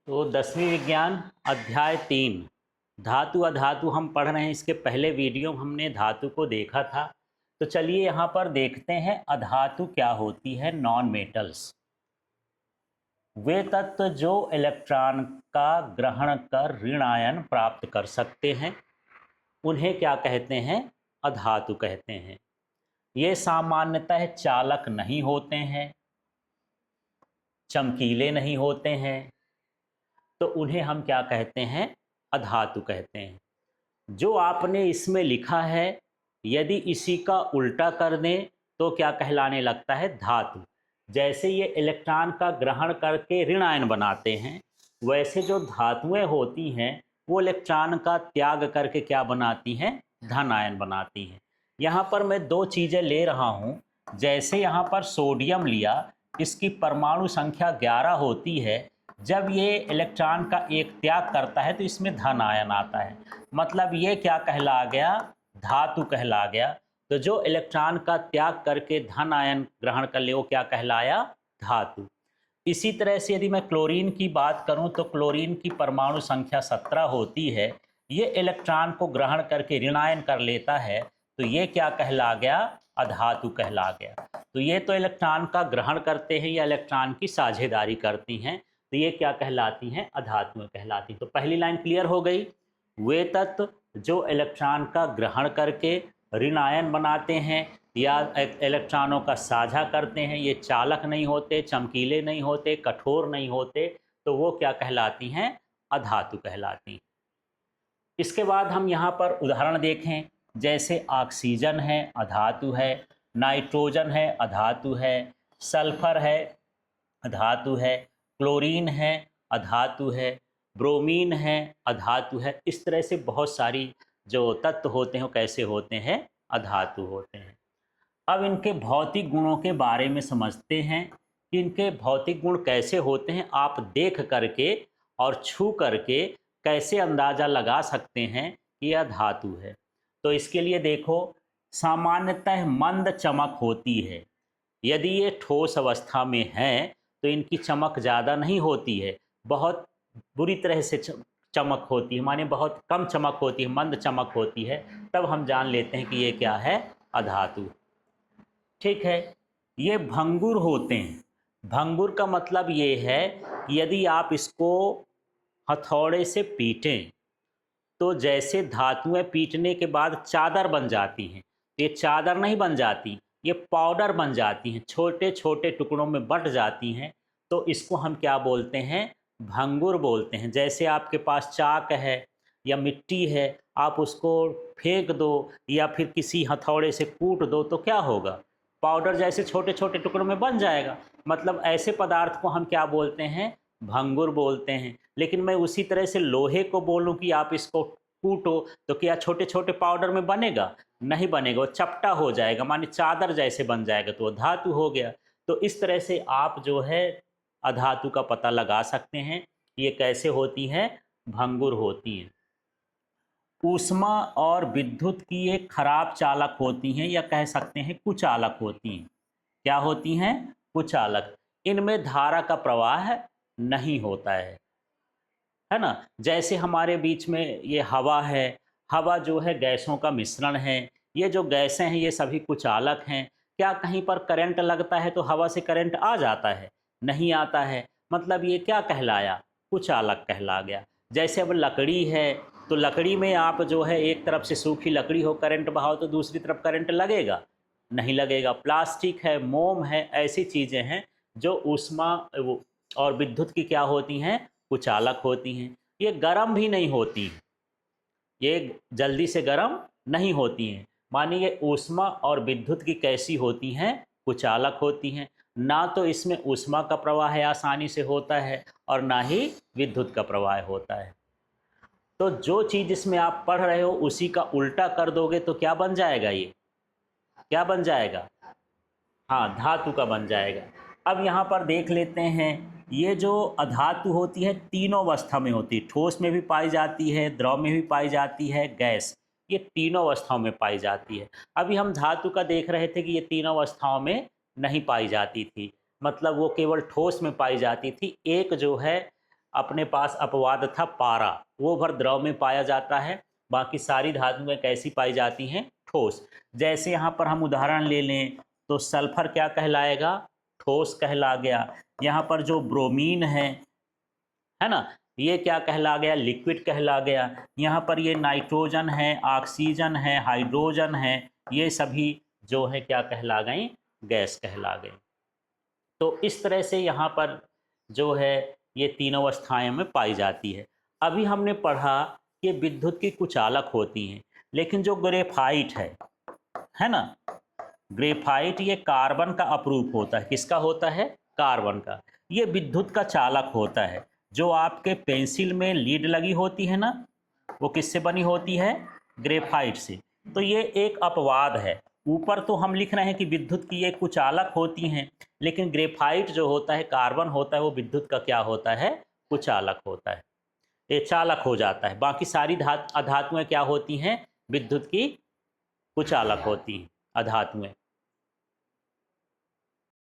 तो 10वीं विज्ञान अध्याय 3 धातु अधातु हम पढ़ रहे हैं। इसके पहले वीडियो में हमने धातु को देखा था। तो चलिए यहाँ पर देखते हैं अधातु क्या होती है। नॉन मेटल्स वे तत्व जो इलेक्ट्रॉन का ग्रहण कर ऋण आयन प्राप्त कर सकते हैं, उन्हें क्या कहते हैं? अधातु कहते हैं। ये सामान्यतः चालक नहीं होते हैं, चमकीले नहीं होते हैं, तो उन्हें हम क्या कहते हैं? अधातु कहते हैं। जो आपने इसमें लिखा है, यदि इसी का उल्टा कर दें तो क्या कहलाने लगता है? धातु। जैसे ये इलेक्ट्रॉन का ग्रहण करके ऋण आयन बनाते हैं, वैसे जो धातुएं होती हैं वो इलेक्ट्रॉन का त्याग करके क्या बनाती हैं? धन आयन बनाती हैं। यहाँ पर मैं दो चीज़ें ले रहा हूँ। जैसे यहाँ पर सोडियम लिया, इसकी परमाणु संख्या 11 होती है। जब ये इलेक्ट्रॉन का एक त्याग करता है तो इसमें धन आयन आता है, मतलब ये क्या कहला गया? धातु कहला गया। तो जो इलेक्ट्रॉन का त्याग करके धन आयन ग्रहण कर ले वो क्या कहलाया? धातु। इसी तरह से यदि मैं क्लोरीन की बात करूं तो क्लोरीन की परमाणु संख्या 17 होती है। ये इलेक्ट्रॉन को ग्रहण करके ऋण आयन कर लेता है, तो ये क्या कहला गया? अधातु कहला गया। तो ये तो इलेक्ट्रॉन का ग्रहण करते हैं या इलेक्ट्रॉन की साझेदारी करती हैं, तो ये क्या कहलाती हैं? अधातुएं कहलाती हैं। तो पहली लाइन क्लियर हो गई। वे तत्व जो इलेक्ट्रॉन का ग्रहण करके ऋण आयन बनाते हैं या इलेक्ट्रॉनों का साझा करते हैं, ये चालक नहीं होते, चमकीले नहीं होते, कठोर नहीं होते, तो वो क्या कहलाती हैं? अधातु कहलाती हैं। इसके बाद हम यहाँ पर उदाहरण देखें। जैसे ऑक्सीजन है, अधातु है। नाइट्रोजन है, अधातु है। सल्फर है, अधातु है। क्लोरीन है, अधातु है। ब्रोमीन है, अधातु है। इस तरह से बहुत सारी जो तत्व होते हैं वो कैसे होते हैं? अधातु होते हैं। अब इनके भौतिक गुणों के बारे में समझते हैं कि इनके भौतिक गुण कैसे होते हैं। आप देख करके और छू करके कैसे अंदाज़ा लगा सकते हैं कि यह धातु है। तो इसके लिए देखो, सामान्यतः मंद चमक होती है। यदि ये ठोस अवस्था में हैं तो इनकी चमक ज़्यादा नहीं होती है, बहुत बुरी तरह से चमक होती है, माने बहुत कम चमक होती है, मंद चमक होती है। तब हम जान लेते हैं कि ये क्या है? अधातु। ठीक है। ये भंगुर होते हैं। भंगुर का मतलब ये है कि यदि आप इसको हथौड़े से पीटें तो जैसे धातुएं पीटने के बाद चादर बन जाती हैं, ये चादर नहीं बन जाती, ये पाउडर बन जाती हैं, छोटे छोटे टुकड़ों में बंट जाती हैं। तो इसको हम क्या बोलते हैं? भंगुर बोलते हैं। जैसे आपके पास चाक है या मिट्टी है, आप उसको फेंक दो या फिर किसी हथौड़े से कूट दो तो क्या होगा? पाउडर जैसे छोटे छोटे टुकड़ों में बन जाएगा। मतलब ऐसे पदार्थ को हम क्या बोलते हैं? भंगुर बोलते हैं। लेकिन मैं उसी तरह से लोहे को बोलूं कि आप इसको कूटो तो क्या छोटे छोटे पाउडर में बनेगा? नहीं बनेगा, वो चपटा हो जाएगा, माने चादर जैसे बन जाएगा, तो वो धातु हो गया। तो इस तरह से आप जो है अधातु का पता लगा सकते हैं। ये कैसे होती हैं? भंगुर होती हैं। ऊष्मा और विद्युत की एक खराब चालक होती हैं, या कह सकते हैं कुचालक होती हैं। क्या होती हैं? कुचालक। इनमें धारा का प्रवाह नहीं होता है ना। जैसे हमारे बीच में ये हवा है, हवा जो है गैसों का मिश्रण है। ये जो गैसें हैं ये सभी कुचालक हैं। क्या कहीं पर करंट लगता है तो हवा से करंट आ जाता है? नहीं आता है। मतलब ये क्या कहलाया? कुचालक कहला गया। जैसे अब लकड़ी है, तो लकड़ी में आप जो है एक तरफ से सूखी लकड़ी हो, करंट बहाओ तो दूसरी तरफ करंट लगेगा? नहीं लगेगा। प्लास्टिक है, मोम है, ऐसी चीज़ें हैं जो ऊष्मा और विद्युत की क्या होती हैं? कुचालक होती हैं। ये गर्म भी नहीं होती, ये जल्दी से गर्म नहीं होती हैं। मानिए ये ऊष्मा और विद्युत की कैसी होती हैं? कुचालक होती हैं। ना तो इसमें ऊष्मा का प्रवाह आसानी से होता है और ना ही विद्युत का प्रवाह होता है। तो जो चीज़ इसमें आप पढ़ रहे हो उसी का उल्टा कर दोगे तो क्या बन जाएगा? ये क्या बन जाएगा? हाँ, धातु का बन जाएगा। अब यहाँ पर देख लेते हैं। ये जो अधातु होती है तीनों अवस्था में होती है। ठोस में भी पाई जाती है, द्रव में भी पाई जाती है, गैस, ये तीनों अवस्थाओं में पाई जाती है। अभी हम धातु का देख रहे थे कि ये तीनों अवस्थाओं में नहीं पाई जाती थी, मतलब वो केवल ठोस में पाई जाती थी। एक जो है अपने पास अपवाद था पारा, वो भर द्रव में पाया जाता है, बाकी सारी धातुएं कैसी पाई जाती हैं, ठोस। जैसे यहाँ पर हम उदाहरण ले लें तो सल्फर क्या कहलाएगा, ठोस कहला गया। यहाँ पर जो ब्रोमीन है ना, ये क्या कहला गया, लिक्विड कहला गया। यहाँ पर ये नाइट्रोजन है, ऑक्सीजन है, हाइड्रोजन है, ये सभी जो है क्या कहला गए, गैस कहला गए। तो इस तरह से यहाँ पर जो है ये तीनों अवस्थाएं में पाई जाती है। अभी हमने पढ़ा कि विद्युत की कुचालक होती हैं, लेकिन जो ग्रेफाइट है ना, ग्रेफाइट ये कार्बन का अपरूप होता है। किसका होता है, कार्बन का। ये विद्युत का चालक होता है। जो आपके पेंसिल में लीड लगी होती है ना, वो किससे बनी होती है, ग्रेफाइट से। तो ये एक अपवाद है। ऊपर तो हम लिख रहे हैं कि विद्युत की ये कुचालक होती हैं, लेकिन ग्रेफाइट जो होता है, कार्बन होता है, वो विद्युत का क्या होता है, कुचालक होता है, ये चालक हो जाता है। बाकी सारी अधातुएं क्या होती हैं, विद्युत की कुचालक होती हैं अधातुएं।